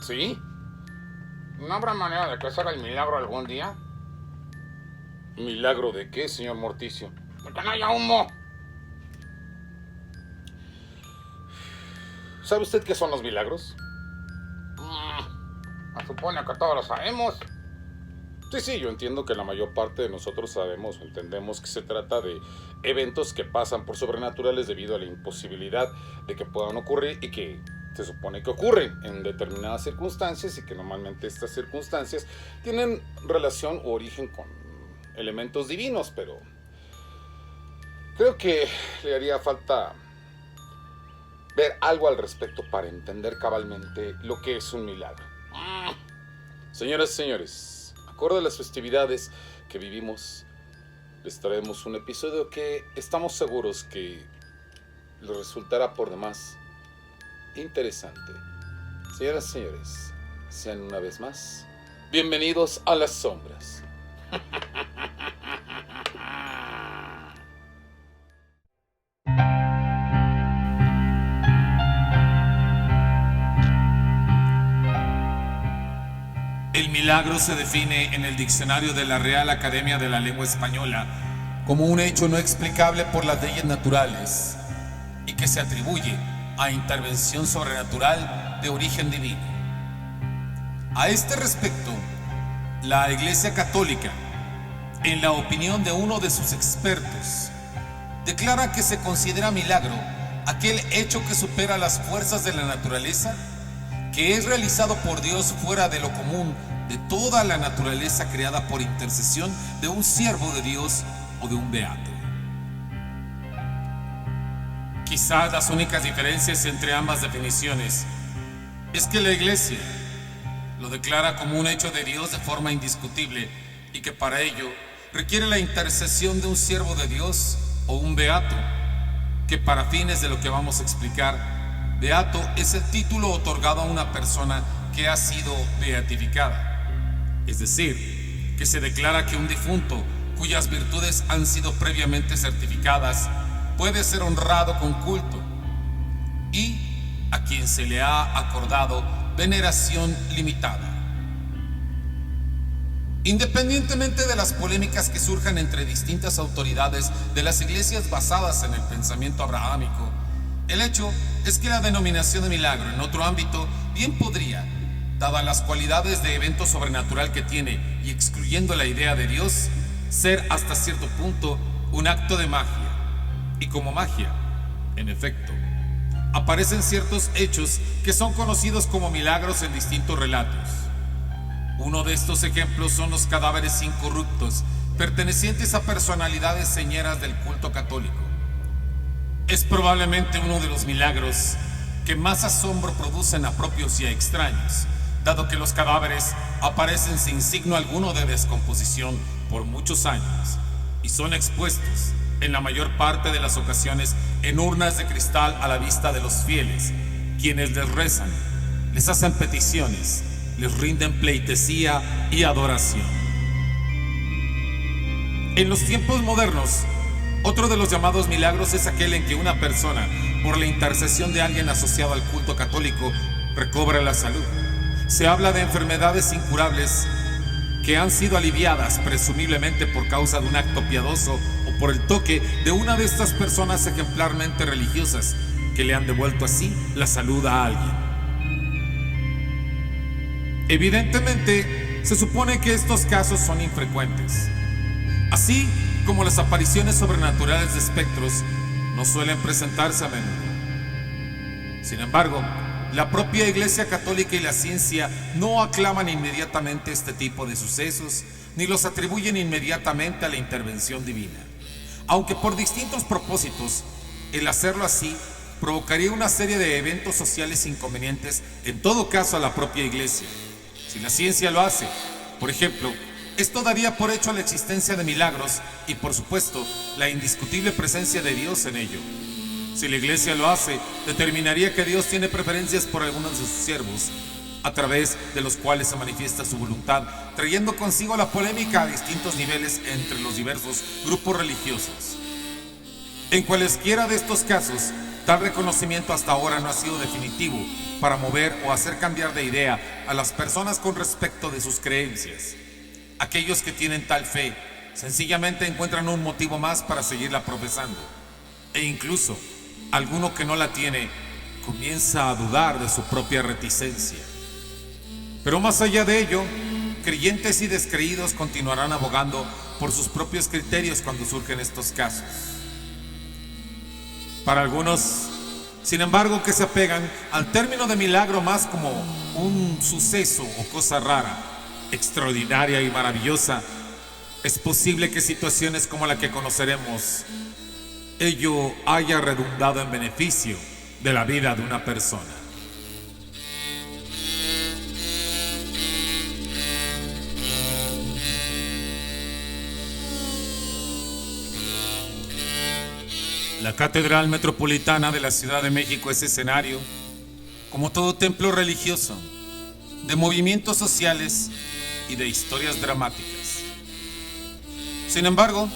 ¿Sí? ¿No habrá manera de que se haga el milagro algún día? ¿Milagro de qué, señor Morticio? ¡De que no haya humo! ¿Sabe usted qué son los milagros? Se supone que todos lo sabemos. Sí, yo entiendo que la mayor parte de nosotros sabemos o entendemos que se trata de eventos que pasan por sobrenaturales debido a la imposibilidad de que puedan ocurrir y que se supone que ocurren en determinadas circunstancias y que normalmente estas circunstancias tienen relación o origen con elementos divinos, pero creo que le haría falta ver algo al respecto para entender cabalmente lo que es un milagro. Señoras y señores, acorde a las festividades que vivimos, les traemos un episodio que estamos seguros que les resultará por demás interesante. Señoras y señores, sean una vez más bienvenidos a las sombras. El milagro se define en el diccionario de la Real Academia de la Lengua Española como un hecho no explicable por las leyes naturales y que se atribuye a intervención sobrenatural de origen divino. A este respecto, la Iglesia Católica, en la opinión de uno de sus expertos, declara que se considera milagro aquel hecho que supera las fuerzas de la naturaleza, que es realizado por Dios fuera de lo común de toda la naturaleza creada por intercesión de un siervo de Dios o de un beato. Quizás las únicas diferencias entre ambas definiciones es que la Iglesia lo declara como un hecho de Dios de forma indiscutible y que para ello requiere la intercesión de un siervo de Dios o un beato, que para fines de lo que vamos a explicar, beato es el título otorgado a una persona que ha sido beatificada. Es decir, que se declara que un difunto cuyas virtudes han sido previamente certificadas puede ser honrado con culto y a quien se le ha acordado veneración limitada. Independientemente de las polémicas que surjan entre distintas autoridades de las iglesias basadas en el pensamiento abrahámico, el hecho es que la denominación de milagro en otro ámbito bien podría, dadas las cualidades de evento sobrenatural que tiene y excluyendo la idea de Dios, ser hasta cierto punto un acto de magia. Y como magia, en efecto, aparecen ciertos hechos que son conocidos como milagros en distintos relatos. Uno de estos ejemplos son los cadáveres incorruptos pertenecientes a personalidades señeras del culto católico. Es probablemente uno de los milagros que más asombro producen a propios y a extraños, dado que los cadáveres aparecen sin signo alguno de descomposición por muchos años y son expuestos, en la mayor parte de las ocasiones, en urnas de cristal a la vista de los fieles, quienes les rezan, les hacen peticiones, les rinden pleitesía y adoración. En los tiempos modernos, otro de los llamados milagros es aquel en que una persona, por la intercesión de alguien asociado al culto católico, recobra la salud. Se habla de enfermedades incurables que han sido aliviadas presumiblemente por causa de un acto piadoso o por el toque de una de estas personas ejemplarmente religiosas que le han devuelto así la salud a alguien. Evidentemente, se supone que estos casos son infrecuentes, así como las apariciones sobrenaturales de espectros no suelen presentarse a menudo. Sin embargo, la propia Iglesia Católica y la ciencia no aclaman inmediatamente este tipo de sucesos, ni los atribuyen inmediatamente a la intervención divina. Aunque por distintos propósitos, el hacerlo así provocaría una serie de eventos sociales inconvenientes, en todo caso a la propia Iglesia. Si la ciencia lo hace, por ejemplo, esto daría por hecho la existencia de milagros y, por supuesto, la indiscutible presencia de Dios en ello. Si la Iglesia lo hace, determinaría que Dios tiene preferencias por algunos de sus siervos, a través de los cuales se manifiesta su voluntad, trayendo consigo la polémica a distintos niveles entre los diversos grupos religiosos. En cualesquiera de estos casos, Tal reconocimiento hasta ahora no ha sido definitivo para mover o hacer cambiar de idea a las personas con respecto de sus creencias. Aquellos que tienen tal fe sencillamente encuentran un motivo más para seguirla profesando. E incluso, alguno que no la tiene comienza a dudar de su propia reticencia. Pero más allá de ello, creyentes y descreídos continuarán abogando por sus propios criterios cuando surgen estos casos. Para algunos, sin embargo, que se apegan al término de milagro más como un suceso o cosa rara, extraordinaria y maravillosa, es posible que situaciones como la que conoceremos, ello haya redundado en beneficio de la vida de una persona. La Catedral Metropolitana de la Ciudad de México es escenario, como todo templo religioso, de movimientos sociales y de historias dramáticas. Sin embargo,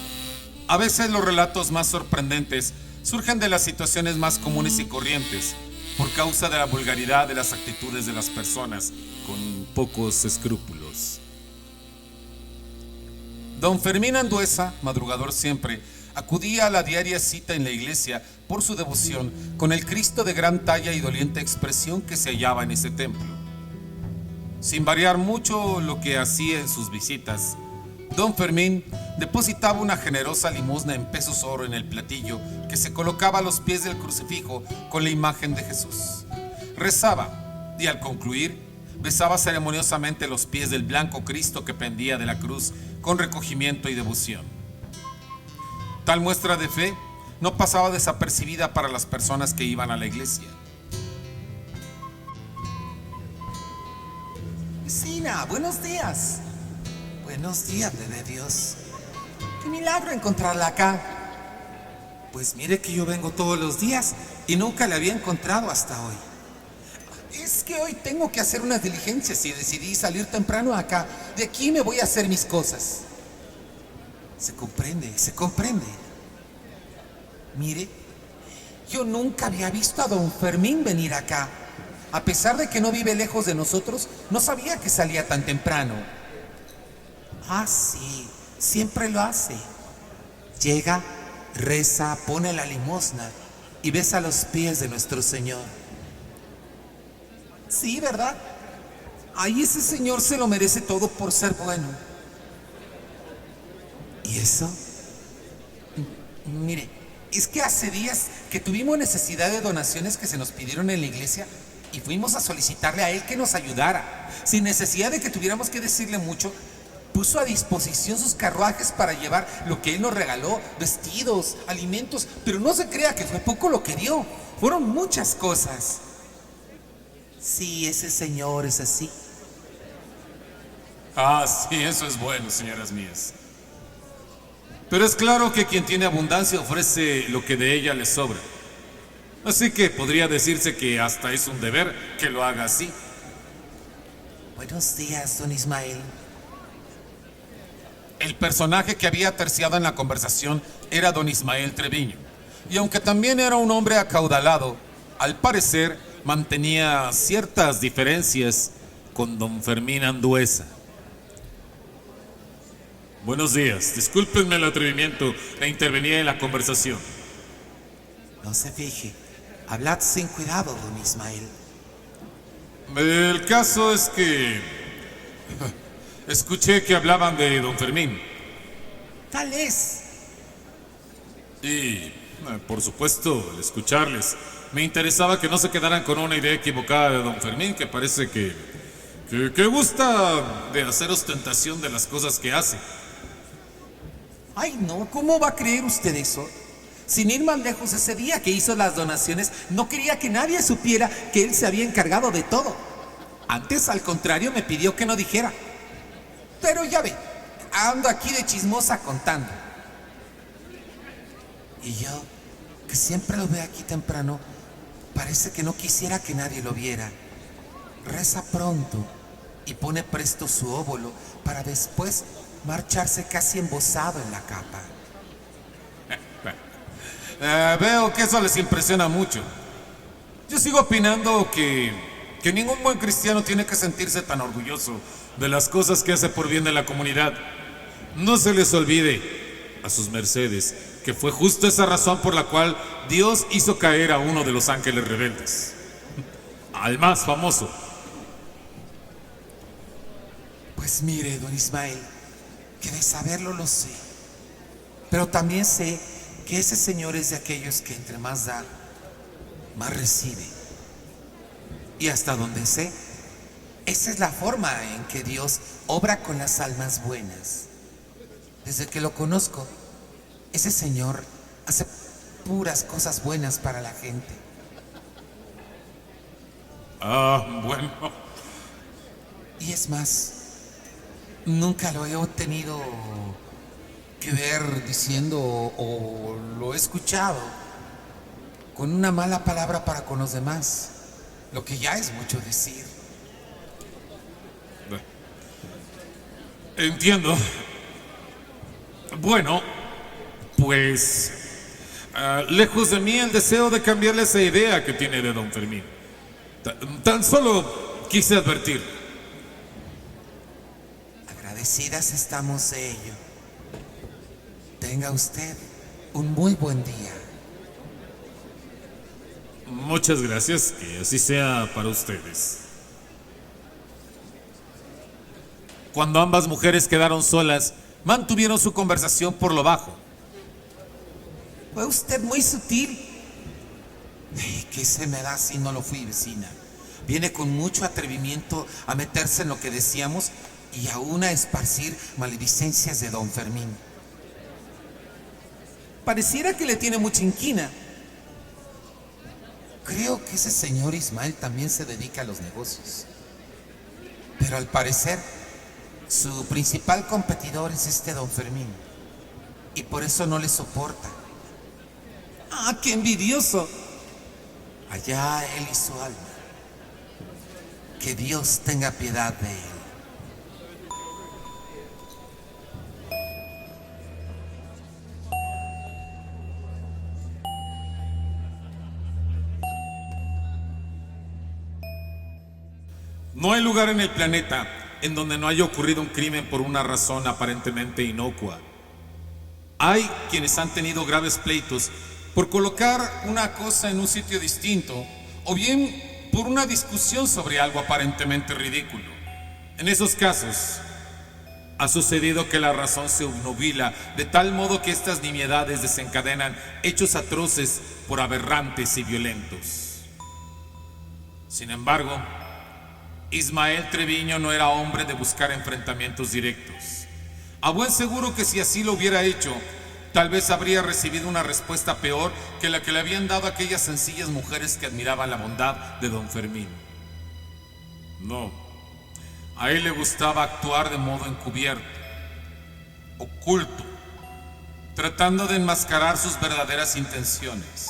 a veces los relatos más sorprendentes surgen de las situaciones más comunes y corrientes, por causa de la vulgaridad de las actitudes de las personas con pocos escrúpulos. Don Fermín Andueza, madrugador siempre, acudía a la diaria cita en la iglesia por su devoción con el Cristo de gran talla y doliente expresión que se hallaba en ese templo. Sin variar mucho lo que hacía en sus visitas, Don Fermín depositaba una generosa limosna en pesos oro en el platillo que se colocaba a los pies del crucifijo con la imagen de Jesús. Rezaba y al concluir besaba ceremoniosamente los pies del blanco Cristo que pendía de la cruz con recogimiento y devoción. Tal muestra de fe no pasaba desapercibida para las personas que iban a la iglesia. Vecina, buenos días. Buenos días, de Dios. Qué milagro encontrarla acá. Pues mire que yo vengo todos los días y nunca la había encontrado hasta hoy. Es que hoy tengo que hacer unas diligencias y decidí salir temprano acá. De aquí me voy a hacer mis cosas. Se comprende, se comprende. Mire, yo nunca había visto a don Fermín venir acá. A pesar de que no vive lejos de nosotros, no sabía que salía tan temprano. Ah, sí, siempre lo hace. Llega, reza, pone la limosna y besa los pies de nuestro Señor. Sí, ¿verdad? Ay, ese señor se lo merece todo por ser bueno. ¿Y eso? Mire, es que hace días que tuvimos necesidad de donaciones que se nos pidieron en la iglesia y fuimos a solicitarle a él que nos ayudara. Sin necesidad de que tuviéramos que decirle mucho, puso a disposición sus carruajes para llevar lo que él nos regaló, vestidos, alimentos, pero no se crea que fue poco lo que dio, fueron muchas cosas. Sí, ese señor es así. Ah, sí, eso es bueno, señoras mías. Pero es claro que quien tiene abundancia ofrece lo que de ella le sobra. Así que podría decirse que hasta es un deber que lo haga así. Buenos días, don Ismael. El personaje que había terciado en la conversación era don Ismael Treviño. Y aunque también era un hombre acaudalado, al parecer mantenía ciertas diferencias con don Fermín Andueza. Buenos días, discúlpenme el atrevimiento de intervenir en la conversación. No se fije, hablad sin cuidado, don Ismael. El caso es que escuché que hablaban de don Fermín. Tal es. Y, por supuesto, al escucharles, me interesaba que no se quedaran con una idea equivocada de don Fermín, que parece que gusta de hacer ostentación de las cosas que hace. Ay, no, ¿cómo va a creer usted eso? Sin ir más lejos, ese día que hizo las donaciones, no quería que nadie supiera que él se había encargado de todo. Antes, al contrario, me pidió que no dijera. Pero ya ve, ando aquí de chismosa contando. Y yo, que siempre lo veo aquí temprano, parece que no quisiera que nadie lo viera. Reza pronto y pone presto su óbolo para después marcharse casi embozado en la capa. Veo que eso les impresiona mucho. Yo sigo opinando que ningún buen cristiano tiene que sentirse tan orgulloso de las cosas que hace por bien de la comunidad. No se les olvide a sus mercedes que fue justo esa razón por la cual Dios hizo caer a uno de los ángeles rebeldes, al más famoso. Pues mire, don Ismael, que de saberlo lo sé. Pero también sé que ese señor es de aquellos que entre más da, más recibe. Y hasta donde sé, esa es la forma en que Dios obra con las almas buenas. Desde que lo conozco, ese señor hace puras cosas buenas para la gente. Bueno. Y es más, nunca lo he tenido que ver diciendo o lo he escuchado con una mala palabra para con los demás, lo que ya es mucho decir. Entiendo. Bueno, pues lejos de mí el deseo de cambiarle esa idea que tiene de don Fermín. Tan solo quise advertir. Agradecidas estamos de ello. Tenga usted un muy buen día. Muchas gracias, que así sea para ustedes. Cuando ambas mujeres quedaron solas, mantuvieron su conversación por lo bajo. Fue usted muy sutil. ¿Qué se me da si no lo fui, vecina? Viene con mucho atrevimiento a meterse en lo que decíamos y aún a esparcir maledicencias de don Fermín. Pareciera que le tiene mucha inquina. Creo que ese señor Ismael también se dedica a los negocios. Pero al parecer, su principal competidor es este don Fermín. Y por eso no le soporta. ¡Ah, qué envidioso! Allá él y su alma. Que Dios tenga piedad de él. No hay lugar en el planeta en donde no haya ocurrido un crimen por una razón aparentemente inocua. Hay quienes han tenido graves pleitos por colocar una cosa en un sitio distinto, o bien por una discusión sobre algo aparentemente ridículo. En esos casos, ha sucedido que la razón se obnubila de tal modo que estas nimiedades desencadenan hechos atroces por aberrantes y violentos. Sin embargo, Ismael Treviño no era hombre de buscar enfrentamientos directos. A buen seguro que si así lo hubiera hecho, tal vez habría recibido una respuesta peor que la que le habían dado aquellas sencillas mujeres que admiraban la bondad de don Fermín. No, a él le gustaba actuar de modo encubierto, oculto, tratando de enmascarar sus verdaderas intenciones.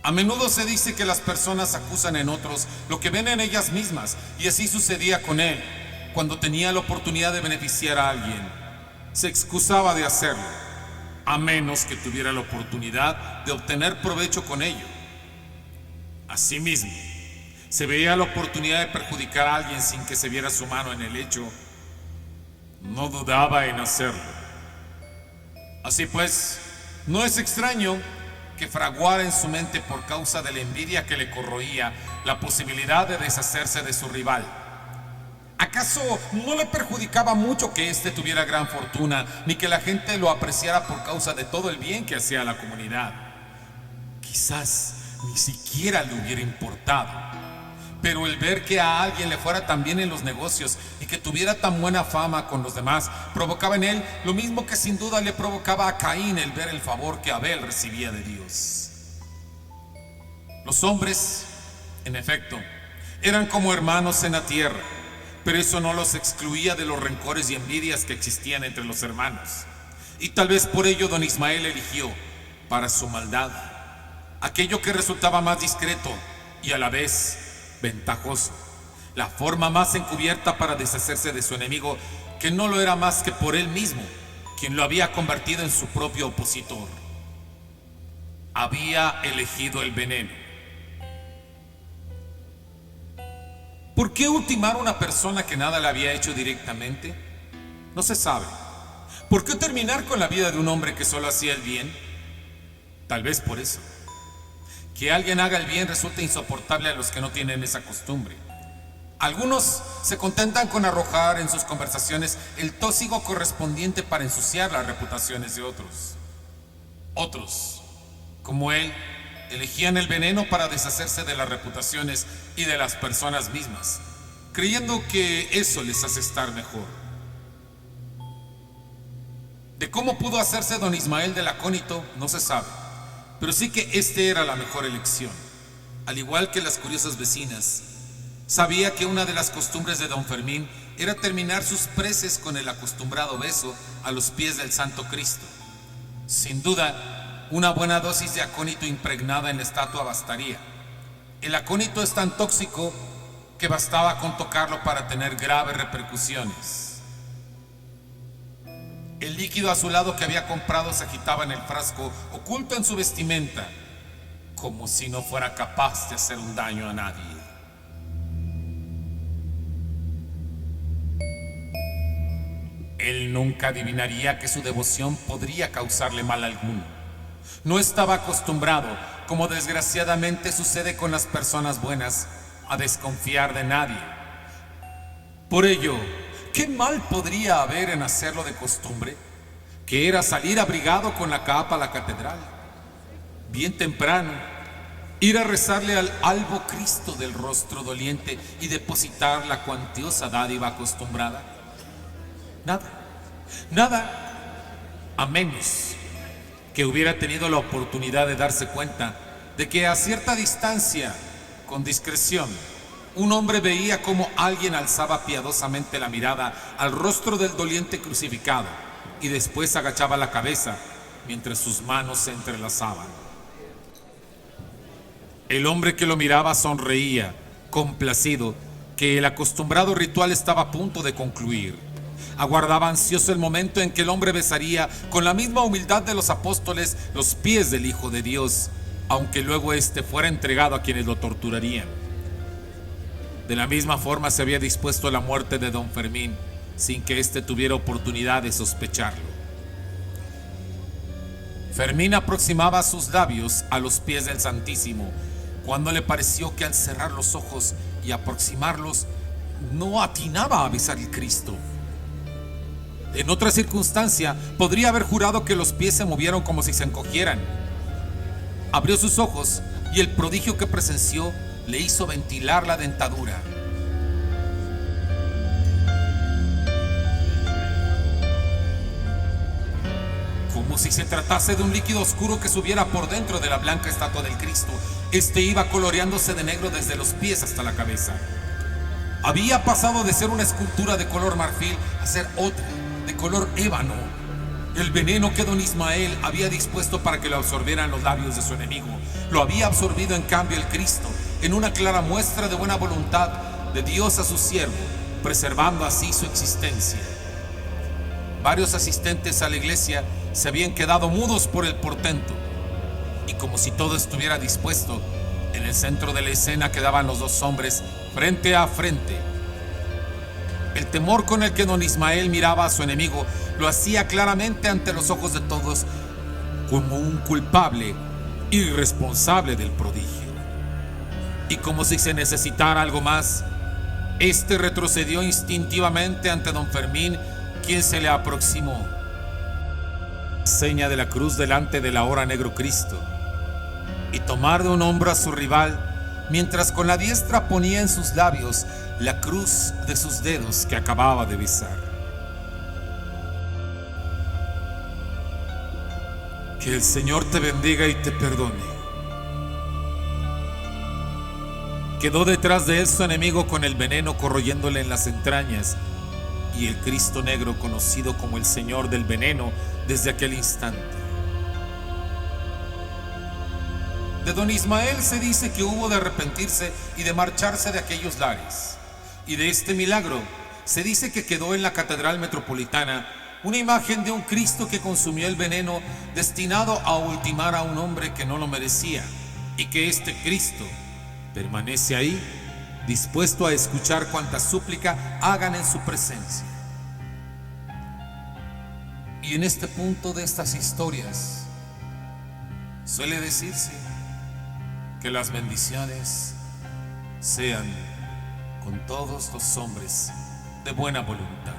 A menudo se dice que las personas acusan en otros lo que ven en ellas mismas, y así sucedía con él. Cuando tenía la oportunidad de beneficiar a alguien, se excusaba de hacerlo, a menos que tuviera la oportunidad de obtener provecho con ello. Asimismo, se veía la oportunidad de perjudicar a alguien sin que se viera su mano en el hecho, no dudaba en hacerlo. Así pues, no es extraño que fraguara en su mente, por causa de la envidia que le corroía, la posibilidad de deshacerse de su rival. ¿Acaso no le perjudicaba mucho que éste tuviera gran fortuna, ni que la gente lo apreciara por causa de todo el bien que hacía a la comunidad? Quizás ni siquiera le hubiera importado, pero el ver que a alguien le fuera tan bien en los negocios y que tuviera tan buena fama con los demás, provocaba en él lo mismo que sin duda le provocaba a Caín el ver el favor que Abel recibía de Dios. Los hombres, en efecto, eran como hermanos en la tierra, pero eso no los excluía de los rencores y envidias que existían entre los hermanos. Y tal vez por ello don Ismael eligió, para su maldad, aquello que resultaba más discreto y a la vez ventajoso, la forma más encubierta para deshacerse de su enemigo, que no lo era más que por él mismo, quien lo había convertido en su propio opositor. había elegido el veneno. ¿Por qué ultimar a una persona que nada le había hecho directamente? No se sabe. ¿Por qué terminar con la vida de un hombre que solo hacía el bien? Tal vez por eso. Que alguien haga el bien resulta insoportable a los que no tienen esa costumbre. Algunos se contentan con arrojar en sus conversaciones el tóxico correspondiente para ensuciar las reputaciones de otros. Otros, como él, elegían el veneno para deshacerse de las reputaciones y de las personas mismas, creyendo que eso les hace estar mejor. De cómo pudo hacerse don Ismael del acónito no se sabe, pero sí que este era la mejor elección. Al igual que las curiosas vecinas, sabía que una de las costumbres de don Fermín era terminar sus preces con el acostumbrado beso a los pies del Santo Cristo. Sin duda, una buena dosis de acónito impregnada en la estatua bastaría. El acónito es tan tóxico que bastaba con tocarlo para tener graves repercusiones. El líquido azulado que había comprado se agitaba en el frasco, oculto en su vestimenta, como si no fuera capaz de hacer un daño a nadie. Él nunca adivinaría que su devoción podría causarle mal alguno. No estaba acostumbrado, como desgraciadamente sucede con las personas buenas, a desconfiar de nadie. Por ello, ¿qué mal podría haber en hacerlo de costumbre? Que era salir abrigado con la capa a la catedral, bien temprano, ir a rezarle al albo Cristo del rostro doliente y depositar la cuantiosa dádiva acostumbrada. Nada, a menos que hubiera tenido la oportunidad de darse cuenta de que a cierta distancia, con discreción, un hombre veía cómo alguien alzaba piadosamente la mirada al rostro del doliente crucificado y después agachaba la cabeza mientras sus manos se entrelazaban. El hombre que lo miraba sonreía, complacido, que el acostumbrado ritual estaba a punto de concluir. Aguardaba ansioso el momento en que el hombre besaría con la misma humildad de los apóstoles los pies del Hijo de Dios, aunque luego éste fuera entregado a quienes lo torturarían. De la misma forma se había dispuesto la muerte de don Fermín, sin que éste tuviera oportunidad de sospecharlo. Fermín aproximaba sus labios a los pies del Santísimo, cuando le pareció que al cerrar los ojos y aproximarlos, no atinaba a besar el Cristo. En otra circunstancia, podría haber jurado que los pies se movieron como si se encogieran. Abrió sus ojos y el prodigio que presenció le hizo ventilar la dentadura. Como si se tratase de un líquido oscuro que subiera por dentro de la blanca estatua del Cristo, este iba coloreándose de negro desde los pies hasta la cabeza. Había pasado de ser una escultura de color marfil a ser otra, de color ébano. El veneno que don Ismael había dispuesto para que lo absorbieran los labios de su enemigo, lo había absorbido en cambio el Cristo, en una clara muestra de buena voluntad de Dios a su siervo, preservando así su existencia. Varios asistentes a la iglesia se habían quedado mudos por el portento, y como si todo estuviera dispuesto, en el centro de la escena quedaban los dos hombres frente a frente. El temor con el que don Ismael miraba a su enemigo lo hacía claramente ante los ojos de todos como un culpable irresponsable del prodigio. Y como si se necesitara algo más, este retrocedió instintivamente ante don Fermín, quien se le aproximó. Seña de la cruz delante del ahora negro Cristo, y tomar de un hombro a su rival, mientras con la diestra ponía en sus labios la cruz de sus dedos que acababa de besar. Que el Señor te bendiga y te perdone. Quedó detrás de él su enemigo con el veneno corroyéndole en las entrañas, y el Cristo negro, conocido como el Señor del veneno desde aquel instante. De don Ismael se dice que hubo de arrepentirse y de marcharse de aquellos lares. Y de este milagro se dice que quedó en la catedral metropolitana una imagen de un Cristo que consumió el veneno destinado a ultimar a un hombre que no lo merecía, y que este Cristo permanece ahí, dispuesto a escuchar cuanta súplica hagan en su presencia. Y en este punto de estas historias suele decirse que las bendiciones sean con todos los hombres de buena voluntad.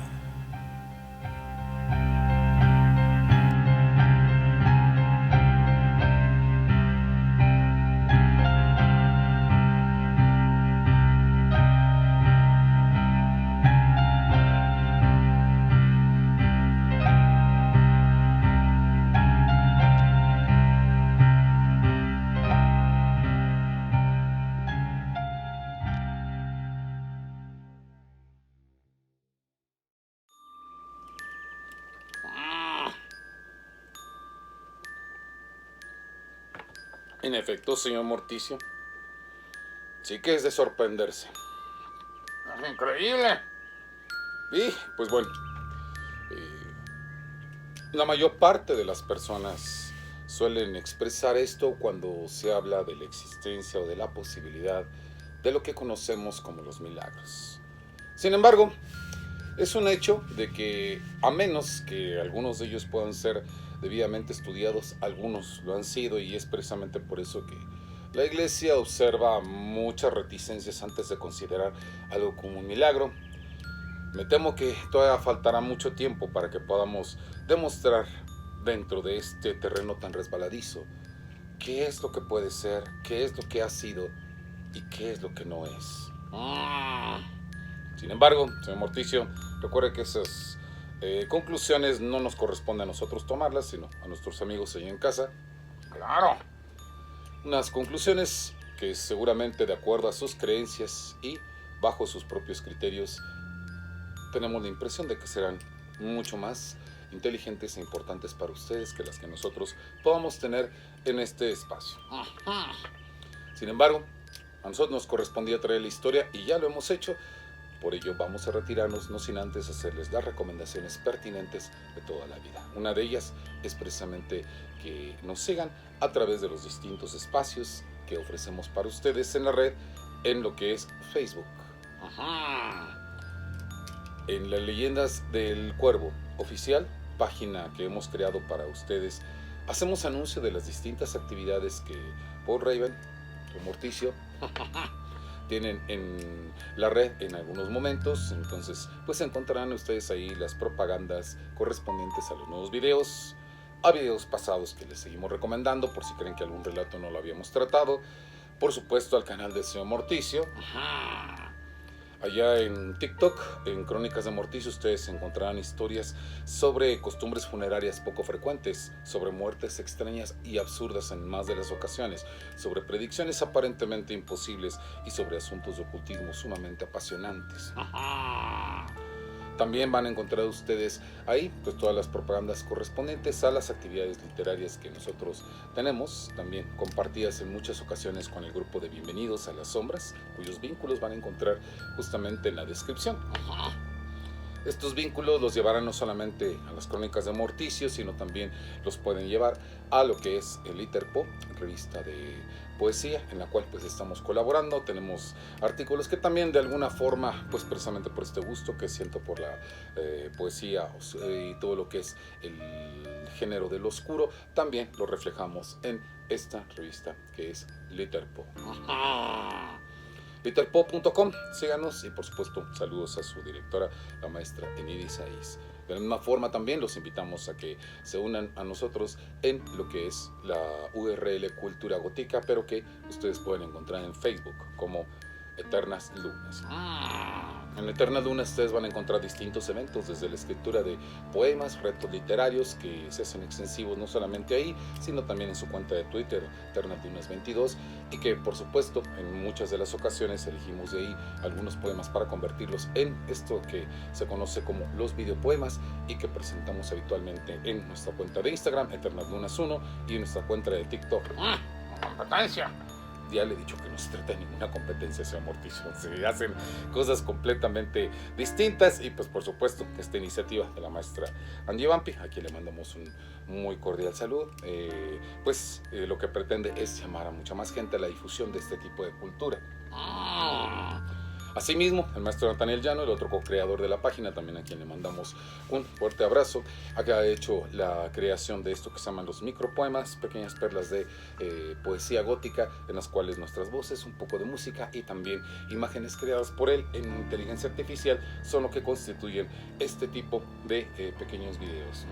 En efecto, señor Morticio, sí que es de sorprenderse. Es increíble. Y, pues bueno, la mayor parte de las personas suelen expresar esto cuando se habla de la existencia o de la posibilidad de lo que conocemos como los milagros. Sin embargo, es un hecho de que, a menos que algunos de ellos puedan ser debidamente estudiados, algunos lo han sido, y es precisamente por eso que la Iglesia observa muchas reticencias antes de considerar algo como un milagro. Me temo que todavía faltará mucho tiempo para que podamos demostrar dentro de este terreno tan resbaladizo qué es lo que puede ser, qué es lo que ha sido y qué es lo que no es. Sin embargo, señor Morticio, recuerde que esas conclusiones no nos corresponde a nosotros tomarlas, sino a nuestros amigos allá en casa. Claro. Unas conclusiones que seguramente, de acuerdo a sus creencias y bajo sus propios criterios, tenemos la impresión de que serán mucho más inteligentes e importantes para ustedes que las que nosotros podamos tener en este espacio. Sin embargo, a nosotros nos correspondía traer la historia y ya lo hemos hecho. Por ello vamos a retirarnos, no sin antes hacerles las recomendaciones pertinentes de toda la vida. Una de ellas es precisamente que nos sigan a través de los distintos espacios que ofrecemos para ustedes en la red, en lo que es Facebook. En las Leyendas del Cuervo Oficial, página que hemos creado para ustedes, hacemos anuncio de las distintas actividades que Paul Raven o Morticio tienen en la red en algunos momentos. Entonces pues encontrarán ustedes ahí las propagandas correspondientes a los nuevos videos, a videos pasados que les seguimos recomendando por si creen que algún relato no lo habíamos tratado, por supuesto al canal del señor Morticio. Allá en TikTok, en Crónicas de Morticio, ustedes encontrarán historias sobre costumbres funerarias poco frecuentes, sobre muertes extrañas y absurdas en más de las ocasiones, sobre predicciones aparentemente imposibles y sobre asuntos de ocultismo sumamente apasionantes. También van a encontrar ustedes ahí pues todas las propagandas correspondientes a las actividades literarias que nosotros tenemos, también compartidas en muchas ocasiones con el grupo de Bienvenidos a las Sombras, cuyos vínculos van a encontrar justamente en la descripción. Estos vínculos los llevarán no solamente a las Crónicas de Morticio, sino también los pueden llevar a lo que es el Literpo, revista de poesía, en la cual pues estamos colaborando. Tenemos artículos que también de alguna forma, pues precisamente por este gusto que siento por la poesía y todo lo que es el género del oscuro, también lo reflejamos en esta revista que es Literpo. Literpo.com, síganos y por supuesto saludos a su directora, la maestra Enidi Saiz. De la misma forma también los invitamos a que se unan a nosotros en lo que es la URL Cultura Gótica, pero que ustedes pueden encontrar en Facebook como Eternas Lunas. En Eternas Lunas ustedes van a encontrar distintos eventos, desde la escritura de poemas, retos literarios que se hacen extensivos no solamente ahí, sino también en su cuenta de Twitter, Eternas Lunas 22, y que por supuesto en muchas de las ocasiones elegimos de ahí algunos poemas para convertirlos en esto que se conoce como los videopoemas y que presentamos habitualmente en nuestra cuenta de Instagram, Eternas Lunas 1, y en nuestra cuenta de TikTok. Competencia. ya le he dicho que no se trata de ninguna competencia, señor Morticio. Se hacen cosas completamente distintas y pues por supuesto esta iniciativa de la maestra Angie Vampi, a quien le mandamos un muy cordial saludo, lo que pretende es llamar a mucha más gente a la difusión de este tipo de cultura. Asimismo, el maestro Nathaniel Llano, el otro co-creador de la página, también a quien le mandamos un fuerte abrazo, ha hecho la creación de esto que se llaman los micropoemas, pequeñas perlas de poesía gótica, en las cuales nuestras voces, un poco de música y también imágenes creadas por él en inteligencia artificial son lo que constituyen este tipo de pequeños videos.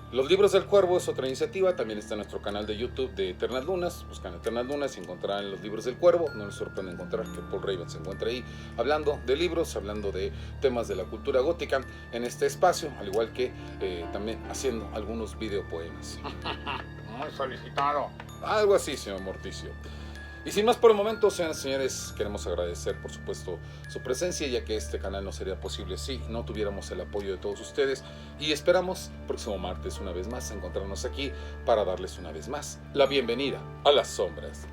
Los libros del cuervo es otra iniciativa, también está en nuestro canal de YouTube de Eternas Lunas, buscan Eternas Lunas y encontrarán los libros del cuervo. No les sorprende encontrar que Paul Raven se encuentra ahí hablando de libros, hablando de temas de la cultura gótica en este espacio, al igual que también haciendo algunos videopoemas. Muy solicitado. Algo así, señor Morticio. Y sin más por el momento, señoras y señores, queremos agradecer por supuesto su presencia, ya que este canal no sería posible si no tuviéramos el apoyo de todos ustedes, y esperamos próximo martes una vez más encontrarnos aquí para darles una vez más la bienvenida a las sombras.